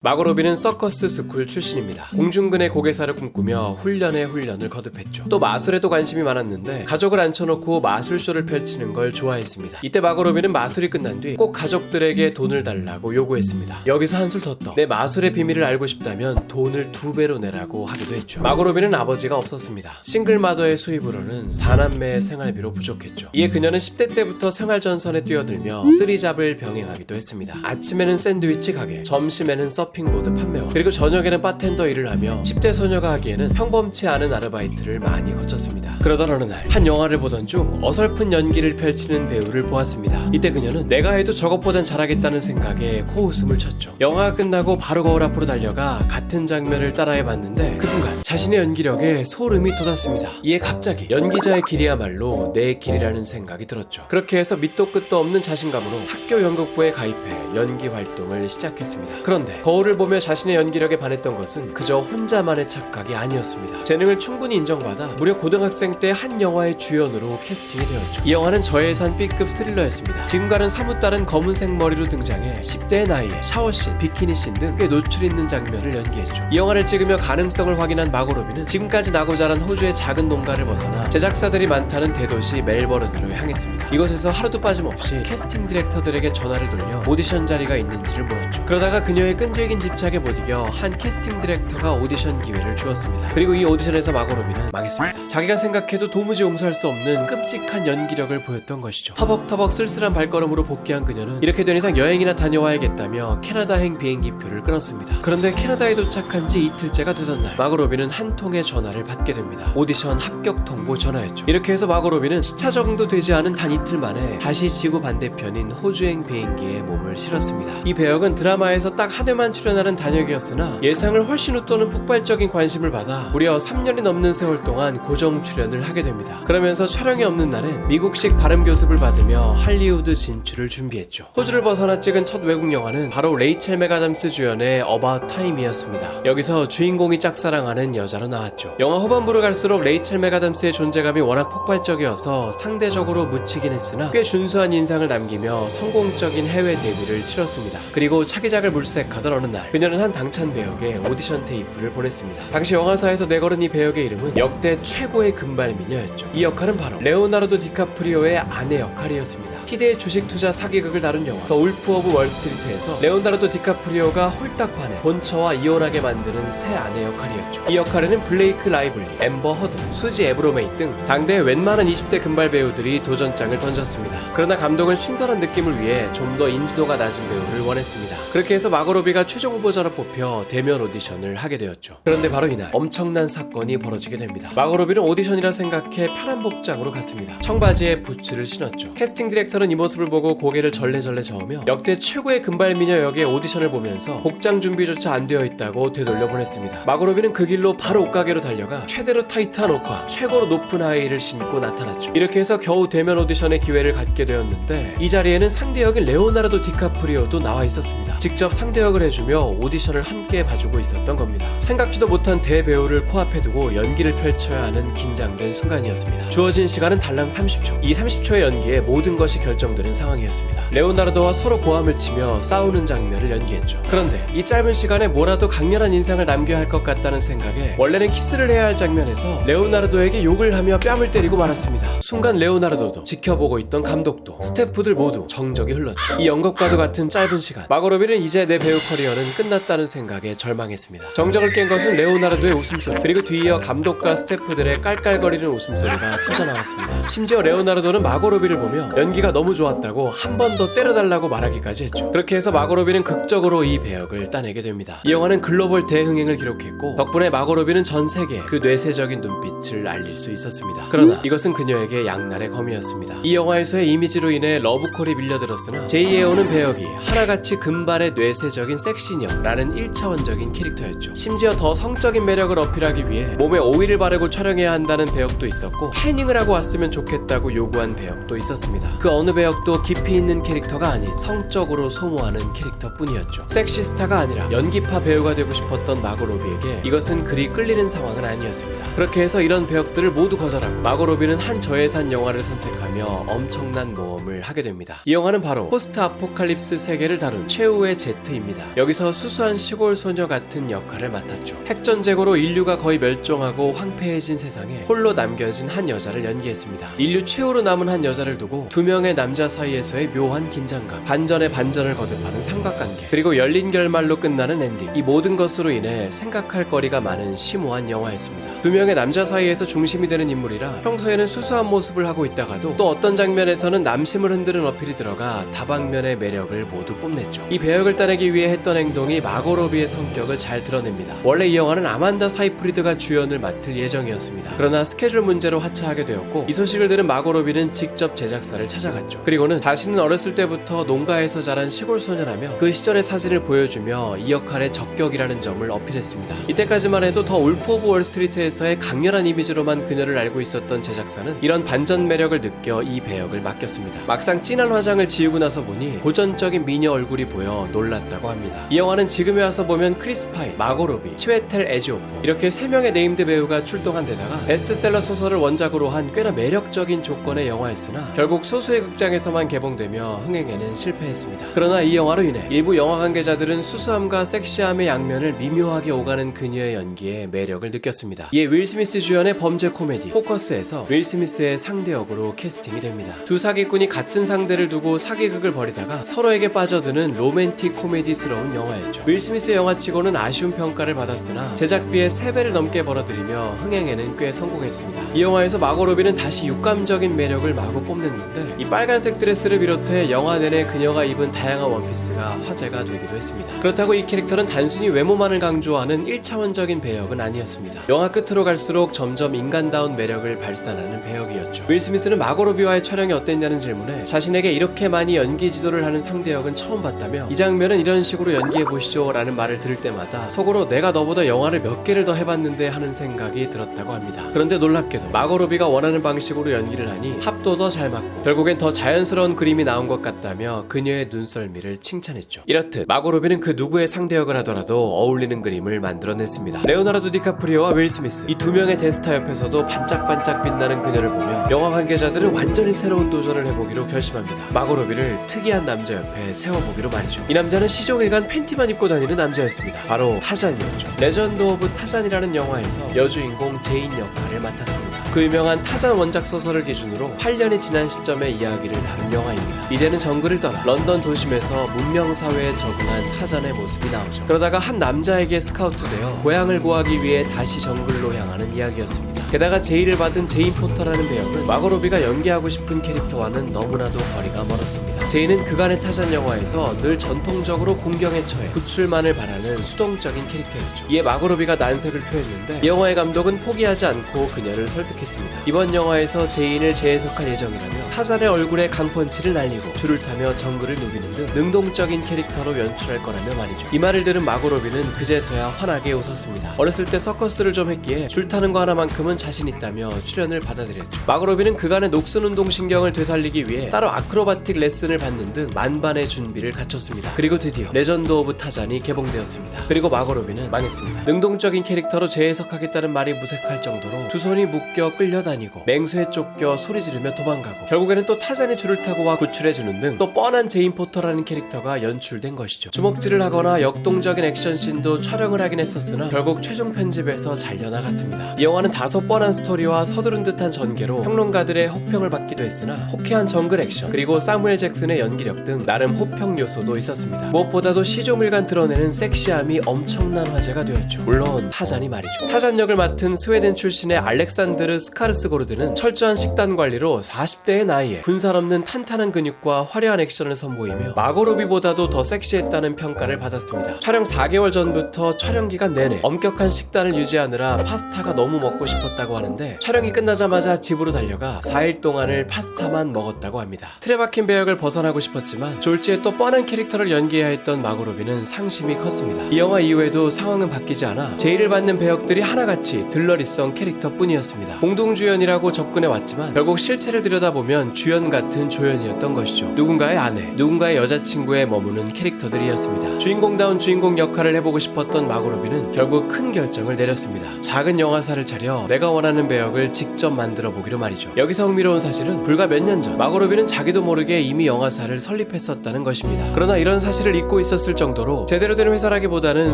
마고 로비는 서커스 스쿨 출신입니다. 공중근의 고개사를 꿈꾸며 훈련을 거듭했죠. 또 마술에도 관심이 많았는데 가족을 앉혀놓고 마술쇼를 펼치는 걸 좋아했습니다. 이때 마고 로비는 마술이 끝난 뒤 꼭 가족들에게 돈을 달라고 요구했습니다. 여기서 한술 더 떠. 내 마술의 비밀을 알고 싶다면 돈을 2배로 내라고 하기도 했죠. 마고 로비는 아버지가 없었습니다. 싱글마더의 수입으로는 4남매의 생활비로 부족했죠. 이에 그녀는 10대 때부터 생활전선에 뛰어들며 쓰리잡을 병행하기도 했습니다. 아침에는 샌드위치 가게, 점심에는 서핑보드 판매원, 그리고 저녁에는 바텐더 일을 하며 10대 소녀가 하기에는 평범치 않은 아르바이트를 많이 거쳤습니다. 그러던 어느 날 한 영화를 보던 중 어설픈 연기를 펼치는 배우를 보았습니다. 이때 그녀는 내가 해도 저것보단 잘하겠다는 생각에 코웃음을 쳤죠. 영화가 끝나고 바로 거울 앞으로 달려가 같은 장면을 따라해봤는데 그 순간 자신의 연기력에 소름이 돋았습니다. 이에 갑자기 연기자의 길이야말로 내 길이라는 생각이 들었죠. 그렇게 해서 밑도 끝도 없는 자신감으로 학교 연극부에 가입해 연기 활동을 시작했습니다. 그런데 거울을 보며 자신의 연기력에 반했던 것은 그저 혼자만의 착각이 아니었습니다. 재능을 충분히 인정받아 무려 고등학생 때 한 영화의 주연으로 캐스팅이 되었죠. 이 영화는 저예산 B급 스릴러였습니다. 지금과는 사뭇 다른 검은색 머리로 등장해 10대의 나이에 샤워씬, 비키니씬 등 꽤 노출 있는 장면을 연기했죠. 이 영화를 찍으며 가능성을 확인한 마고 로비는 지금까지 나고 자란 호주의 작은 농가를 벗어나 제작사들이 많다는 대도시 멜버른으로 향했습니다. 이곳에서 하루도 빠짐없이 캐스팅 디렉터들에게 전화를 돌려 오디션 자리가 있는지를 물었죠. 그러다가 그녀의 끈질긴 집착에 못 이겨 한 캐스팅 디렉터가 오디션 기회를 주었습니다. 그리고 이 오디션에서 마고 로비는 망했습니다. 자기가 생각해도 도무지 용서할 수 없는 끔찍한 연기력을 보였던 것이죠. 터벅터벅 쓸쓸한 발걸음으로 복귀한 그녀는 이렇게 된 이상 여행이나 다녀와야겠다며 캐나다행 비행기표를 끊었습니다. 그런데 캐나다에 도착한 지 이틀째가 되던 날 마고 로비는 한 통의 전화를 받게 됩니다. 오디션 합격 통보 전화였죠. 이렇게 해서 마고 로비는 시차 적응도 되지 않은 단 이틀 만에 다시 지구 반대편인 호주행 비행기에 몸을 실었습니다. 이 배역은 드라마에서 딱 한 회만 출연하는 단역이었으나 예상을 훨씬 웃도는 폭발적인 관심을 받아 무려 3년이 넘는 세월 동안 고정 출연을 하게 됩니다. 그러면서 촬영이 없는 날엔 미국식 발음 교습을 받으며 할리우드 진출을 준비했죠. 호주를 벗어나 찍은 첫 외국 영화는 바로 레이첼 맥아담스 주연의 About Time이었습니다. 여기서 주인공이 짝사랑하는 여자로 나왔죠. 영화 후반부로 갈수록 레이첼 맥아담스의 존재감이 워낙 폭발적이어서 상대적으로 묻히긴 했으나 꽤 준수한 인상을 남기며 성공적인 해외 데뷔를 치렀습니다. 그리고 차기작을 물색하던 어느 날 그녀는 한 당찬 배역에 오디션 테이프를 보냈습니다. 당시 영화사에서 내걸은 이 배역의 이름은 역대 최고의 금발 미녀였죠. 이 역할은 바로 레오나르도 디카프리오의 아내 역할이었습니다. 희대의 주식 투자 사기극을 다룬 영화 더 울프 오브 월스트리트에서 레오나르도 디카프리오가 홀딱 반해 본처와 이혼하게 만드는 새 아내 역할이었죠. 이 역할에는 블레이크 라이블리, 앰버 허드, 수지 에브로메이 등 당대 웬만한 20대 금발 배우들이 도전장을 던졌습니다. 그러나 감독은 신선한 느낌을 위해 좀 더 인지도가 낮은 배우를 원했습니다. 그렇게 해서 마고 로비가 최종 후보자로 뽑혀 대면 오디션을 하게 되었죠. 그런데 바로 이날 엄청난 사건이 벌어지게 됩니다. 마고 로비는 오디션이라 생각해 편한 복장으로 갔습니다. 청바지에 부츠를 신었죠. 캐스팅 디렉터는 이 모습을 보고 고개를 절레절레 저으며 역대 최고의 금발 미녀 역의 오디션을 보면서 복장 준비조차 안 되어 있다고 되돌려 보냈습니다. 마고 로비는 그 길로 바로 옷가게로 달려가 최대로 타이트한 옷과 최고로 높은 하이힐을 신고 나타났죠. 이렇게 해서 겨우 대면 오디션의 기회를 갖게 되었는데 이 자리에는 상대 역인 레오나르도 디카프리오도 나와 있었습니다. 직접 상대 역을 해주며 오디션을 함께 봐주고 있었던 겁니다. 생각지도 못한 대배우를 코앞에 두고 연기를 펼쳐야 하는 긴장된 순간이었습니다. 주어진 시간은 달랑 30초. 이 30초의 연기에 모든 것이 결정되는 상황이었습니다. 레오나르도와 서로 고함을 치며 싸우는 장면을 연기했죠. 그런데 이 짧은 시간에 뭐라도 강렬한 인상을 남겨야 할 것 같다는 생각에 원래는 키스를 해야 할 장면에서 레오나르도에게 욕을 하며 뺨을 때리고 말았습니다. 순간 레오나르도도 지켜보고 있던 감독도 스태프들 모두 정적이 흘렀죠. 이 연극과도 같은 짧은 시간 마고 로비는 이제 내 배우 커리어는 끝났다는 생각에 절망했습니다. 정적을 깬 것은 레오나르도의 웃음소리 그리고 뒤이어 감독과 스태프들의 깔깔거리는 웃음소리가 터져나왔습니다. 심지어 레오나르도는 마고 로비를 보며 연기가 너무 좋았다고 한 번 더 때려달라고 말하기까지 했죠. 그렇게 해서 마고 로비는 극적으로 이 배역을 따내게 됩니다. 이 영화는 글로벌 대흥행을 기록했고 덕분에 마고 로비는 전 세계에 그 뇌세적인 눈빛을 알릴 수 있었습니다. 그러나 이것은 그녀에게 양날의 검이었습니다. 이 영화에서의 이미지로 인해 러브콜이 밀려들었으나 제2의 오는 배역이 하나같이 금발의 뇌세적인 섹시녀라는 1차원적인 캐릭터였죠. 심지어 더 성적인 매력을 어필하기 위해 몸에 오일을 바르고 촬영해야 한다는 배역도 있었고 태닝을 하고 왔으면 좋겠다고 요구한 배역도 있었습니다. 그 어느 배역도 깊이 있는 캐릭터가 아닌 성적으로 소모하는 캐릭터뿐이었죠. 섹시스타가 아니라 연기파 배우가 되고 싶었던 마고 로비에게 이것은 그리 끌리는 상황은 아니었습니다. 그렇게 해서 이런 배역들을 모두 거절하고 마고 로비는 한 저예산 영화를 선택하며 엄청난 모험을 하게 됩니다. 이 영화는 바로 포스트 아포칼립스 세계를 다룬 최후의 제트입니다. 여기서 여기서 수수한 시골 소녀 같은 역할을 맡았죠. 핵전쟁으로 인류가 거의 멸종하고 황폐해진 세상에 홀로 남겨진 한 여자를 연기했습니다. 인류 최후로 남은 한 여자를 두고 두 명의 남자 사이에서의 묘한 긴장감, 반전에 반전을 거듭하는 삼각관계, 그리고 열린 결말로 끝나는 엔딩, 이 모든 것으로 인해 생각할 거리가 많은 심오한 영화였습니다. 두 명의 남자 사이에서 중심이 되는 인물이라 평소에는 수수한 모습을 하고 있다가도 또 어떤 장면에서는 남심을 흔드는 어필이 들어가 다방면의 매력을 모두 뽐냈죠. 이 배역을 따내기 위해 했던 행동이 마고 로비의 성격을 잘 드러냅니다. 원래 이 영화는 아만다 사이프리드가 주연을 맡을 예정이었습니다. 그러나 스케줄 문제로 하차하게 되었고, 이 소식을 들은 마고 로비는 직접 제작사를 찾아갔죠. 그리고는 자신은 어렸을 때부터 농가에서 자란 시골 소녀라며 그 시절의 사진을 보여주며 이 역할의 적격이라는 점을 어필했습니다. 이때까지만 해도 더 울프 오브 월스트리트에서의 강렬한 이미지로만 그녀를 알고 있었던 제작사는 이런 반전 매력을 느껴 이 배역을 맡겼습니다. 막상 진한 화장을 지우고 나서 보니 고전적인 미녀 얼굴이 보여 놀랐다고 합니다. 이 영화는 지금에 와서 보면 크리스 파인, 마고 로비, 치웨텔 에지오포 이렇게 3명의 네임드 배우가 출동한 데다가 베스트셀러 소설을 원작으로 한 꽤나 매력적인 조건의 영화였으나 결국 소수의 극장에서만 개봉되며 흥행에는 실패했습니다. 그러나 이 영화로 인해 일부 영화 관계자들은 수수함과 섹시함의 양면을 미묘하게 오가는 그녀의 연기에 매력을 느꼈습니다. 이에 윌 스미스 주연의 범죄 코미디 포커스에서 윌 스미스의 상대역으로 캐스팅이 됩니다. 두 사기꾼이 같은 상대를 두고 사기극을 벌이다가 서로에게 빠져드는 로맨틱 코미디스러운 영화였죠. 윌 스미스의 영화치고는 아쉬운 평가를 받았으나 제작비의 3배를 넘게 벌어들이며 흥행에는 꽤 성공했습니다. 이 영화에서 마고 로비는 다시 육감적인 매력을 마구 뽐냈는데 이 빨간색 드레스를 비롯해 영화 내내 그녀가 입은 다양한 원피스가 화제가 되기도 했습니다. 그렇다고 이 캐릭터는 단순히 외모만을 강조하는 1차원적인 배역은 아니었습니다. 영화 끝으로 갈수록 점점 인간다운 매력을 발산하는 배역이었죠. 윌 스미스는 마고 로비와의 촬영이 어땠냐는 질문에 자신에게 이렇게 많이 연기 지도를 하는 상대역은 처음 봤다며 이 장면은 이런 식으로 연기해보시죠 라는 말을 들을 때마다 속으로 내가 너보다 영화를 몇 개를 더 해봤는데 하는 생각이 들었다고 합니다. 그런데 놀랍게도 마고 로비가 원하는 방식으로 연기를 하니 합도 더 잘 맞고 결국엔 더 자연스러운 그림이 나온 것 같다며 그녀의 눈썰미를 칭찬했죠. 이렇듯 마고 로비는 그 누구의 상대역을 하더라도 어울리는 그림을 만들어냈습니다. 레오나르도 디카프리오와 윌 스미스 이 두 명의 대스타 옆에서도 반짝반짝 빛나는 그녀를 보며 영화 관계자들은 완전히 새로운 도전을 해보기로 결심합니다. 마고 로비를 특이한 남자 옆에 세워보기로 말이죠. 이 남자는 시종일관 팬티만 입고 다니는 남자였습니다. 바로 타잔이었죠. 레전드 오브 타잔이라는 영화에서 여주인공 제인 역할을 맡았습니다. 그 유명한 타잔 원작 소설을 기준으로 8년이 지난 시점의 이야기를 다룬 영화입니다. 이제는 정글을 떠나 런던 도심에서 문명 사회에 적응한 타잔의 모습이 나오죠. 그러다가 한 남자에게 스카우트되어 고향을 구하기 위해 다시 정글로 향하는 이야기였습니다. 게다가 제의를 받은 제인 포터라는 배역은 마고 로비가 연기하고 싶은 캐릭터와는 너무나도 거리가 멀었습니다. 제인은 그간의 타잔 영화에서 늘 전통적으로 공경에 처해 구출만을 바라는 수동적인 캐릭터였죠. 이에 마고 로비가 난색을 표했는데 이 영화의 감독은 포기하지 않고 그녀를 설득했습니다. 이번 영화에서 제인을 재해석할 예정이라며 타잔의 얼굴에 강펀치를 날리고 줄을 타며 정글을 누비는 등 능동적인 캐릭터로 연출할 거라며 말이죠. 이 말을 들은 마고 로비는 그제서야 환하게 웃었습니다. 어렸을 때 서커스를 좀 했기에 줄 타는 거 하나만큼은 자신 있다며 출연을 받아들였죠. 마고 로비는 그간의 녹슨운동 신경을 되살리기 위해 따로 아크로바틱 레슨을 받는 등 만반의 준비를 갖췄습니다. 그리고 드디어 레전드 오브 타잔이 개봉되었습니다. 그리고 마고 로비는 망했습니다. 능동적인 캐릭터로 재해석하겠다는 말이 무색할 정도로 두 손이 묶여 끌려다니고 맹수에 쫓겨 소리 지르며 도망가고 결국에는 또 타잔이 줄을 타고 와 구출해주는 등 또 뻔한 제인 포터라는 캐릭터가 연출된 것이죠. 주먹질을 하거나 역동적인 액션씬도 촬영을 하긴 했었으나 결국 최종 편집에서 잘려나갔습니다. 이 영화는 다소 뻔한 스토리와 서두른 듯한 전개로 평론가들의 혹평을 받기도 했으나 호쾌한 정글 액션 그리고 사무엘 잭슨의 연기력 등 나름 호평 요소도 있었습니다. 무엇보다도 시종일관 드러내는 섹시함이 엄청난 화제가 되었죠. 물론 타잔이 말이죠. 타잔 역을 맡은 스웨덴 출신의 알렉산드르 스카르스고르드는 철저한 식단 관리로 40대의 나이에 군살 없는 탄탄한 근육과 화려한 액션을 선보이며 마고 로비보다도 더 섹시했다는 평가를 받았습니다. 촬영 4개월 전부터 촬영 기간 내내 엄격한 식단을 유지하느라 파스타가 너무 먹고 싶었다고 하는데 촬영이 끝나자마자 집으로 달려가 4일 동안을 파스타만 먹었다고 합니다. 틀에 박힌 배역을 벗어나고 싶었지만 졸지에 또 뻔한 캐릭터를 연기해야 했던 마고 로비는 상심이 컸습니다. 이 영화 이후에도 상황은 바뀌지 않아 제의를 받는 배역들이 하나같이 들러리성 캐릭터뿐이었습니다. 공동주연이라고 접근해왔지만 결국 실체 실체를 들여다보면 주연 같은 조연이었던 것이죠. 누군가의 아내, 누군가의 여자친구에 머무는 캐릭터들이었습니다. 주인공다운 주인공 역할을 해보고 싶었던 마고 로비는 결국 큰 결정을 내렸습니다. 작은 영화사를 차려 내가 원하는 배역을 직접 만들어 보기로 말이죠. 여기서 흥미로운 사실은 불과 몇 년 전 마고 로비는 자기도 모르게 이미 영화사를 설립했었다는 것입니다. 그러나 이런 사실을 잊고 있었을 정도로 제대로 된 회사라기보다는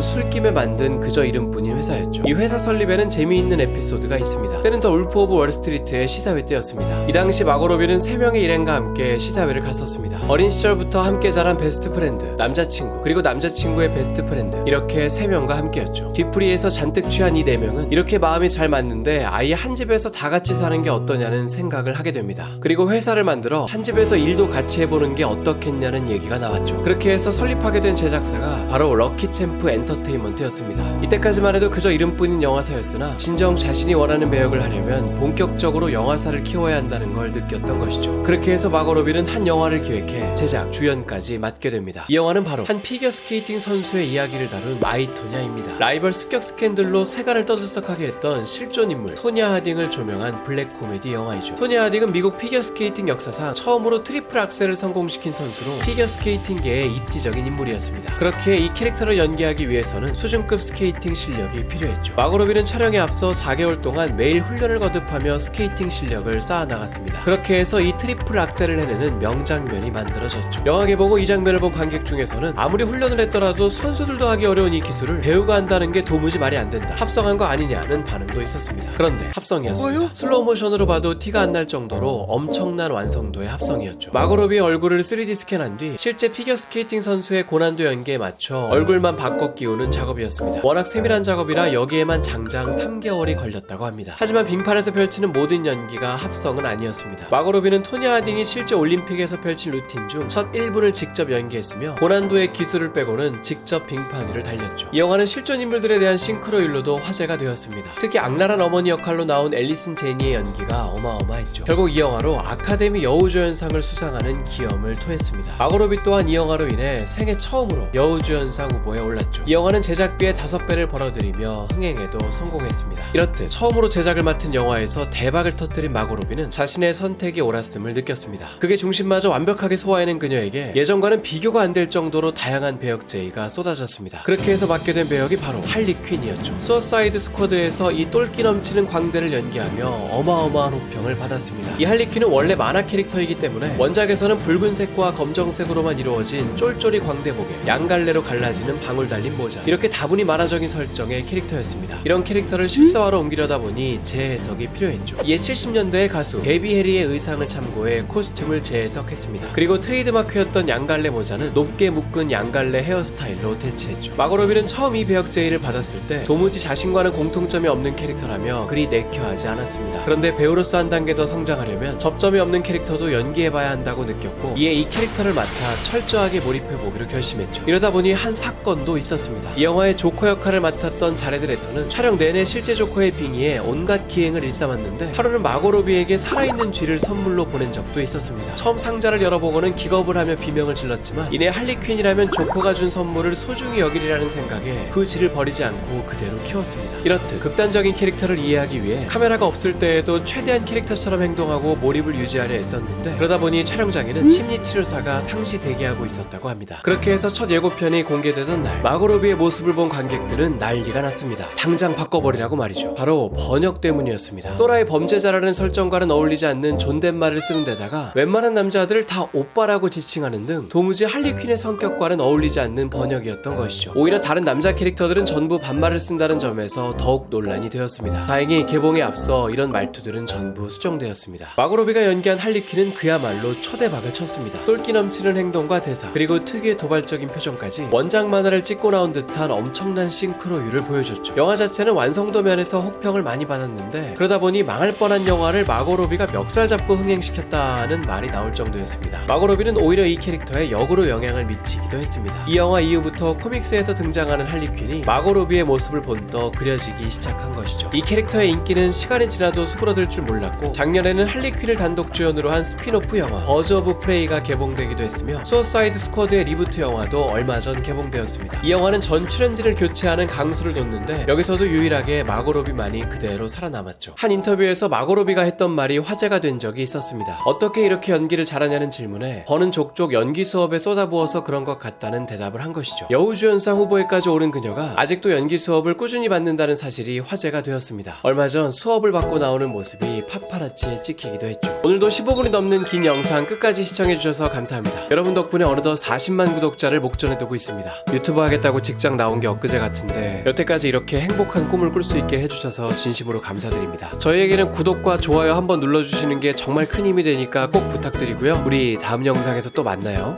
술김에 만든 그저 이름뿐인 회사였죠. 이 회사 설립에는 재미있는 에피소드가 있습니다. 때는 더 울프 오브 월스트리트의 시사회 때였습니다. 이 당시 마고 로비는 3명의 일행과 함께 시사회를 갔었습니다. 어린 시절부터 함께 자란 베스트 프렌드, 남자친구, 그리고 남자친구의 베스트 프렌드, 이렇게 3명과 함께였죠. 뒤풀이에서 잔뜩 취한 이 4명은 이렇게 마음이 잘 맞는데 아예 한 집에서 다 같이 사는 게 어떠냐는 생각을 하게 됩니다. 그리고 회사를 만들어 한 집에서 일도 같이 해보는 게 어떻겠냐는 얘기가 나왔죠. 그렇게 해서 설립하게 된 제작사가 바로 럭키챔프 엔터테인먼트였습니다. 이때까지만 해도 그저 이름뿐인 영화사였으나 진정 자신이 원하는 배역을 하려면 본격적으로 영화사를 키워야 한다는 걸 느꼈던 것이죠. 그렇게 해서 마고 로비는 한 영화를 기획해 제작, 주연까지 맡게 됩니다. 이 영화는 바로 한 피겨스케이팅 선수의 이야기를 다룬 마이토냐입니다. 라이벌 습격 스캔들로 세간을 떠들썩하게 했던 실존 인물 토냐 하딩을 조명한 블랙 코미디 영화이죠. 토냐 하딩은 미국 피겨스케이팅 역사상 처음으로 트리플 악셀을 성공시킨 선수로 피겨스케이팅계의 입지적인 인물이었습니다. 그렇게 이 캐릭터를 연기하기 위해서는 수준급 스케이팅 실력이 필요했죠. 마고 로비는 촬영에 앞서 4개월 동안 매일 훈련을 거듭하며 스케이팅 실력을 쌓아나갔습니다. 그렇게 해서 이 트리플 악셀을 해내는 명장면이 만들어졌죠. 영화 개봉 후 이 장면을 본 관객 중에서는 아무리 훈련을 했더라도 선수들도 하기 어려운 이 기술을 배우가 한다는 게 도무지 말이 안 된다, 합성한 거 아니냐는 반응도 있었습니다. 그런데 합성이었습니다. 슬로우 모션으로 봐도 티가 안 날 정도로 엄청난 완성도의 합성이었죠. 마고 로비의 얼굴을 3D 스캔한 뒤 실제 피겨스케이팅 선수의 고난도 연기에 맞춰 얼굴만 바꿔 끼우는 작업이었습니다. 워낙 세밀한 작업이라 여기에만 장장 3개월이 걸렸다고 합니다. 하지만 빙판에서 펼치는 모든 연기가 합성은 아니었습니다. 마고 로비는 토니 하딩이 실제 올림픽에서 펼친 루틴 중 첫 1분을 직접 연기했으며 고난도의 기술을 빼고는 직접 빙판 위를 달렸죠. 이 영화는 실존 인물들에 대한 싱크로율로도 화제가 되었습니다. 특히 악랄한 어머니 역할로 나온 앨리슨 제니의 연기가 어마어마했죠. 결국 이 영화로 아카데미 여우조연상을 수상하는 기염을 토했습니다. 마고 로비 또한 이 영화로 인해 생애 처음으로 여우조연상 후보에 올랐죠. 이 영화는 제작비의 5배를 벌어들이며 흥행에도 성공했습니다. 이렇듯 처음으로 제작을 맡은 영화에서 대박을 터뜨린 마고 로비는 자신의 선택이 옳았음을 느꼈습니다. 그게 중심마저 완벽하게 소화해낸 그녀에게 예전과는 비교가 안 될 정도로 다양한 배역 제의가 쏟아졌습니다. 그렇게 해서 맡게 된 배역이 바로 할리 퀸이었죠. 수어사이드 스쿼드에서 이 똘끼 넘치는 광대를 연기하며 어마어마한 호평을 받았습니다. 이 할리 퀸은 원래 만화 캐릭터이기 때문에 원작에서는 붉은색과 검정색으로만 이루어진 쫄쫄이 광대복에 양갈래로 갈라지는 방울 달린 모자, 이렇게 다분히 만화적인 설정의 캐릭터였습니다. 이런 캐릭터를 실사화로 옮기려다 보니 재해석이 필요했죠. 이에 70년대의 가수 데비 해리의 의상을 참고해 코스튬을 재해석했습니다. 그리고 트레이드마크였던 양갈래 모자는 높게 묶은 양갈래 헤어스타일로 대체했죠. 마고 로비는 처음 이 배역 제의를 받았을 때 도무지 자신과는 공통점이 없는 캐릭터라며 그리 내켜하지 않았습니다. 그런데 배우로서 한 단계 더 성장하려면 접점이 없는 캐릭터도 연기해봐야 한다고 느꼈고, 이에 이 캐릭터를 맡아 철저하게 몰입해보기로 결심했죠. 이러다 보니 한 사건도 있었습니다. 이 영화의 조커 역할을 맡았던 자레드 레토는 촬영 내내 실제 조커의 빙의에 온갖 기행을 일삼았는데 하루는 마고 로비에게 살아있는 쥐를 선물로 보낸 적도 있었습니다. 처음 상자를 열어보고는 기겁을 하며 비명을 질렀지만 이내 할리 퀸이라면 조커가 준 선물을 소중히 여기리라는 생각에 그 쥐를 버리지 않고 그대로 키웠습니다. 이렇듯 극단적인 캐릭터를 이해하기 위해 카메라가 없을 때에도 최대한 캐릭터처럼 행동하고 몰입을 유지하려 했었는데, 그러다 보니 촬영장에는 심리치료사가 상시 대기하고 있었다고 합니다. 그렇게 해서 첫 예고편이 공개되던 날 마고 로비의 모습을 본 관객들은 난리가 났습니다. 당장 바꿔버리라고 말이죠. 바로 번역 때문이었습니다. 또라이 범죄자라는 설정과는 어울리지 않는 존댓말을 쓰는 데다가 웬만한 남자들을 다 오빠라고 지칭하는 등 도무지 할리 퀸의 성격과는 어울리지 않는 번역이었던 것이죠. 오히려 다른 남자 캐릭터들은 전부 반말을 쓴다는 점에서 더욱 논란이 되었습니다. 다행히 개봉에 앞서 이런 말투들은 전부 수정되었습니다. 마고 로비가 연기한 할리 퀸은 그야말로 초대박을 쳤습니다. 똘끼 넘치는 행동과 대사, 그리고 특유의 도발적인 표정까지 원작 만화를 찍고 나온 듯한 엄청난 싱크로율을 보여줬죠. 영화 자체는 완성도 면에서 혹평을 많이 받았는데, 그러다 보니 망할 뻔한 영화를 마고 로비가 멱살 잡고 흥행시켰다는 말이 나올 정도였습니다. 마고 로비는 오히려 이 캐릭터에 역으로 영향을 미치기도 했습니다. 이 영화 이후부터 코믹스에서 등장하는 할리 퀸이 마고 로비의 모습을 본떠 그려지기 시작한 것이죠. 이 캐릭터의 인기는 시간이 지나도 수그러들 줄 몰랐고, 작년에는 할리 퀸을 단독 주연으로 한 스피노프 영화 버즈 오브 프레이가 개봉되기도 했으며 수어사이드 스쿼드의 리부트 영화도 얼마 전 개봉되었습니다. 이 영화는 전 출연진을 교체하는 강수를 뒀는데 여기서도 유일하게 마고 로비만이 그대로 살아남았죠. 한 인터뷰에서 마고 로비가 했던 말이 화제가 화제가 된 적이 있었습니다. 어떻게 이렇게 연기를 잘하냐는 질문에 버는 족족 연기 수업에 쏟아부어서 그런 것 같다는 대답을 한 것이죠. 여우주연상 후보에까지 오른 그녀가 아직도 연기 수업을 꾸준히 받는다는 사실이 화제가 되었습니다. 얼마 전 수업을 받고 나오는 모습이 파파라치에 찍히기도 했죠. 오늘도 15분이 넘는 긴 영상 끝까지 시청해주셔서 감사합니다. 여러분 덕분에 어느덧 40만 구독자를 목전에 두고 있습니다. 유튜브 하겠다고 직장 나온 게 엊그제 같은데 여태까지 이렇게 행복한 꿈을 꿀 수 있게 해주셔서 진심으로 감사드립니다. 저희에게는 구독과 좋아요 한번 눌러주시는 게 정말 큰 힘이 되니까 꼭 부탁드리고요. 우리 다음 영상에서 또 만나요.